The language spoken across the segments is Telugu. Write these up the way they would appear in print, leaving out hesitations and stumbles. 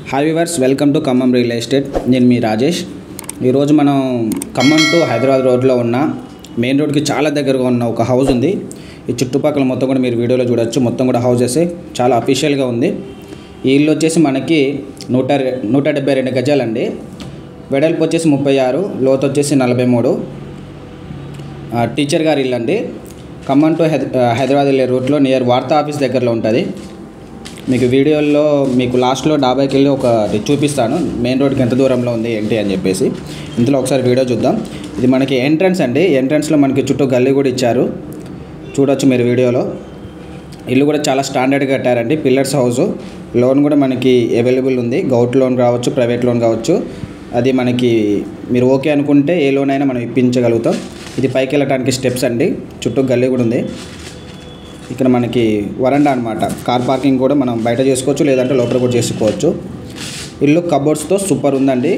Hi viewers, welcome to Khammam real estate. నేను మీ రాజేష్. ఈరోజు మనం ఖమ్మం టు హైదరాబాద్ రోడ్లో ఉన్న మెయిన్ రోడ్కి చాలా దగ్గరగా ఉన్న ఒక హౌస్ ఉంది. ఈ చుట్టుపక్కల మొత్తం కూడా మీరు వీడియోలో చూడొచ్చు. మొత్తం కూడా హౌసెస్ చాలా అఫీషియల్గా ఉంది. ఈ ఇల్లు వచ్చేసి మనకి 172 గజాలండి. వెడల్పు వచ్చేసి 36, లోతు వచ్చేసి 43. టీచర్ గారి ఇల్లు అండి. ఖమ్మం టు హైదరాబాద్ వెళ్ళే రూట్లో నియర్ వార్తా ఆఫీస్ దగ్గరలో ఉంటుంది. మీకు వీడియోలో మీకు లాస్ట్లో డాబాకి వెళ్ళి ఒకటి చూపిస్తాను, మెయిన్ రోడ్కి ఎంత దూరంలో ఉంది ఏంటి అని చెప్పేసి. ఇందులో ఒకసారి వీడియో చూద్దాం. ఇది మనకి ఎంట్రన్స్ అండి. ఎంట్రన్స్లో మనకి చుట్టూ గల్లీ కూడా ఇచ్చారు, చూడొచ్చు మీరు వీడియోలో. ఇల్లు కూడా చాలా స్టాండర్డ్గా కట్టారండి. Pillars house. లోన్ కూడా మనకి అవైలబుల్ ఉంది. గౌట్ లోన్ కావచ్చు, ప్రైవేట్ లోన్ కావచ్చు. అది మనకి మీరు ఓకే అనుకుంటే ఏ లోన్ అయినా మనం ఇప్పించగలుగుతాం. ఇది పైకి వెళ్ళటానికి స్టెప్స్ అండి. చుట్టూ గల్లీ కూడా ఉంది. ఇక్కడ మనకి వరండా అనమాట. కార్ పార్కింగ్ కూడా మనం బయట చేసుకోవచ్చు, లేదంటే లోపల కూడా చేసుకోవచ్చు. ఇల్లు కబోర్డ్స్తో సూపర్ ఉందండి.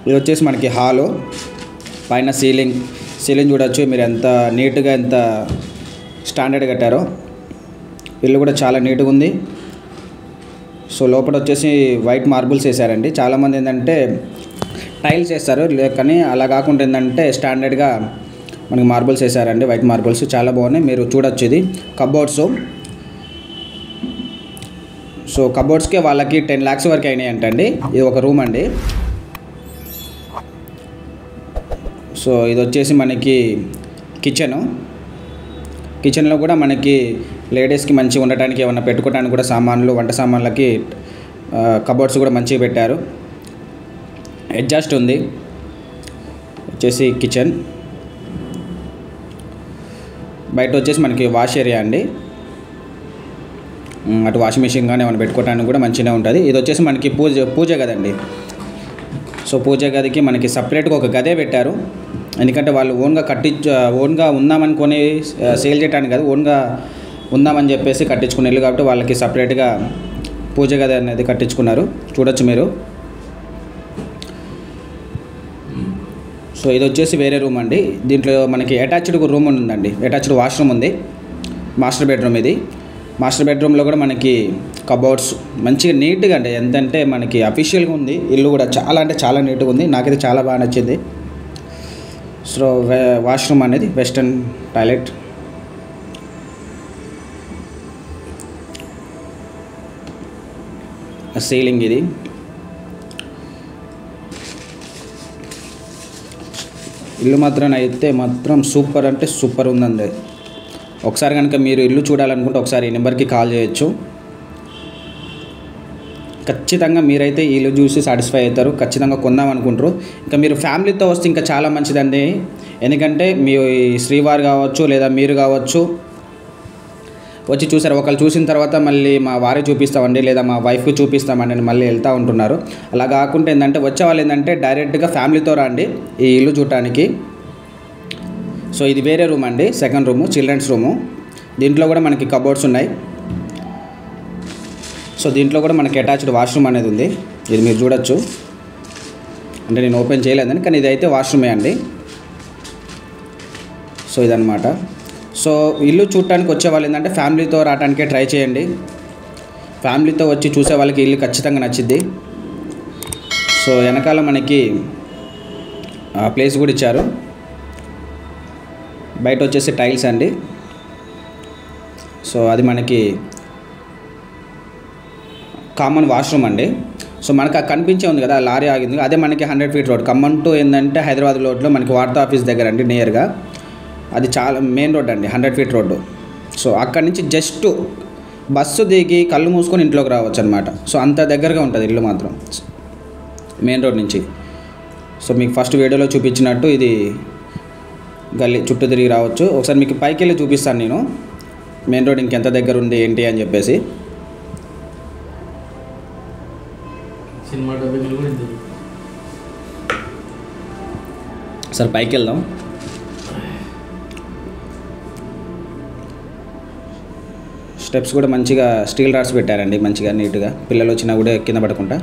ఇది వచ్చేసి మనకి హాలు. పైన సీలింగ్ చూడొచ్చు మీరు, ఎంత నీట్గా ఎంత స్టాండర్డ్ కట్టారో. ఇల్లు కూడా చాలా నీట్గా ఉంది. సో లోపల వచ్చేసి వైట్ మార్బుల్స్ వేసారండి. చాలామంది ఏంటంటే టైల్స్ వేస్తారు, కానీ అలా కాకుండా ఏంటంటే స్టాండర్డ్గా మనకి మార్బుల్స్ వేసారండి. వైట్ మార్బుల్స్ చాలా బాగున్నాయి, మీరు చూడొచ్చు. ఇది కబోర్డ్స్. సో కబోర్డ్స్కే వాళ్ళకి 10 lakhs వరకు అయినాయి అంటండి. ఇది ఒక రూమ్ అండి. సో ఇది వచ్చేసి మనకి కిచెన్లో కూడా మనకి లేడీస్కి మంచిగా ఉండటానికి ఏమన్నా పెట్టుకోవడానికి కూడా సామాన్లు, వంట సామాన్లకి కబోర్డ్స్ కూడా మంచిగా పెట్టారు. అడ్జస్ట్ ఉంది. వచ్చేసి కిచెన్. బయట వచ్చేసి మనకి వాష్ ఏరియా అండి. అటు వాషింగ్ మిషన్ కానీ ఏమైనా పెట్టుకోవడానికి కూడా మంచిగా ఉంటుంది. ఇది వచ్చేసి మనకి పూజ గది అండి. సో పూజ గదికి మనకి సపరేట్గా ఒక గదే పెట్టారు. ఎందుకంటే వాళ్ళు ఓన్గా ఉందామనుకొని సేల్ చేయడానికి కాదు, ఓన్గా ఉందామని చెప్పేసి కట్టించుకునే ఇల్లు కాబట్టి వాళ్ళకి సపరేట్గా పూజ గది అనేది కట్టించుకున్నారు, చూడొచ్చు మీరు. సో ఇది వచ్చేసి వేరే రూమ్ అండి. దీంట్లో మనకి అటాచ్డ్ రూమ్ ఉందండి. అటాచ్డ్ వాష్రూమ్ ఉంది. మాస్టర్ బెడ్రూమ్ ఇది. మాస్టర్ బెడ్రూమ్లో కూడా మనకి కబోర్డ్స్ మంచిగా నీట్గా అంటే ఎంతంటే మనకి అఫీషియల్గా ఉంది. ఇల్లు కూడా చాలా అంటే చాలా నీట్గా ఉంది. నాకైతే చాలా బాగా నచ్చింది. సో వాష్రూమ్ అనేది వెస్టర్న్ టాయిలెట్. సీలింగ్ ఇది. ఇల్లు మాత్రం సూపర్ అంటే సూపర్ ఉందండి. ఒకసారి కనుక మీరు ఇల్లు చూడాలనుకుంటే ఒకసారి ఈ నెంబర్కి కాల్ చేయొచ్చు. ఖచ్చితంగా మీరైతే ఈ ఇల్లు చూసి సాటిస్ఫై అవుతారు. ఖచ్చితంగా కొందాం అనుకుంటారు. ఇంకా మీరు ఫ్యామిలీతో వస్తే ఇంకా చాలా మంచిదండి. ఎందుకంటే మీ శ్రీవారు కావచ్చు, లేదా మీరు కావచ్చు వచ్చి చూసారు. ఒకళ్ళు చూసిన తర్వాత మళ్ళీ మా వారికి చూపిస్తామండి, లేదా మా వైఫ్కి చూపిస్తామండి అని మళ్ళీ వెళ్తూ ఉంటున్నారు. అలా కాకుండా ఏంటంటే వచ్చేవాళ్ళు ఏంటంటే డైరెక్ట్గా ఫ్యామిలీతో రండి ఈ ఇల్లు చూడటానికి. సో ఇది వేరే రూమ్ అండి, సెకండ్ రూము, చిల్డ్రన్స్ రూము. దీంట్లో కూడా మనకి కబోర్డ్స్ ఉన్నాయి. సో దీంట్లో కూడా మనకి అటాచ్డ్ వాష్రూమ్ అనేది ఉంది. ఇది మీరు చూడొచ్చు. అంటే నేను ఓపెన్ చేయలేదని, కానీ ఇది అయితే వాష్రూమే అండి. సో ఇదన్నమాట. సో ఇల్లు చూడటానికి వచ్చే వాళ్ళు ఏంటంటే ఫ్యామిలీతో రావడానికే ట్రై చేయండి. ఫ్యామిలీతో వచ్చి చూసే వాళ్ళకి ఇల్లు ఖచ్చితంగా నచ్చిద్ది. సో వెనకాల మనకి ప్లేస్ కూడా ఇచ్చారు. బయట వచ్చేసి టైల్స్ అండి. సో అది మనకి కామన్ వాష్రూమ్ అండి. సో మనకు కనిపించే ఉంది కదా లారీ ఆగింది, అదే మనకి 100 feet రోడ్. ఖమ్మం టు ఏంటంటే హైదరాబాద్ రోడ్లో మనకి వార్తా ఆఫీస్ దగ్గర అండి, నియర్గా. అది చాలా మెయిన్ రోడ్ అండి, 100 feet రోడ్డు. సో అక్కడి నుంచి జస్ట్ బస్సు దిగి కళ్ళు మూసుకొని ఇంట్లోకి రావచ్చు అనమాట. సో అంత దగ్గరగా ఉంటుంది ఇల్లు మాత్రం మెయిన్ రోడ్ నుంచి. సో మీకు ఫస్ట్ వీడియోలో చూపించినట్టు ఇది గల్లీ చుట్టూ తిరిగి రావచ్చు. ఒకసారి మీకు పైకి వెళ్ళి చూపిస్తాను నేను, మెయిన్ రోడ్ ఇంకెంత దగ్గర ఉంది ఏంటి అని చెప్పేసి. సార్ పైకి వెళ్దాం. స్టెప్స్ కూడా మంచిగా స్టీల్ రాడ్స్ పెట్టారండి, మంచిగా నీట్గా. పిల్లలు వచ్చినా కూడా కింద పడకుండా.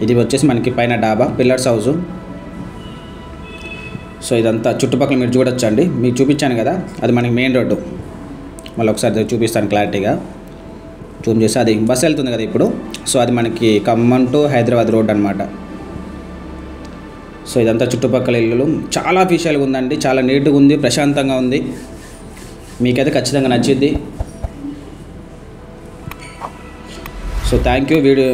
ఇది వచ్చేసి మనకి పైన డాబా, పిల్లర్స్ హౌస్. సో ఇదంతా చుట్టుపక్కల మీరు చూడొచ్చు అండి. మీకు చూపించాను కదా, అది మనకి మెయిన్ రోడ్డు. మళ్ళీ ఒకసారి చూపిస్తాను క్లారిటీగా. జూమ్ చేస్తే అది బస్సు వెళ్తుంది కదా ఇప్పుడు. సో అది మనకి ఖమ్మం టు హైదరాబాద్ రోడ్ అనమాట. సో ఇదంతా చుట్టుపక్కల ఇల్లులు, చాలా పీషియల్గా ఉందండి, చాలా నీట్గా ఉంది, ప్రశాంతంగా ఉంది. మీకైతే ఖచ్చితంగా నచ్చింది. So thank you. వీడియో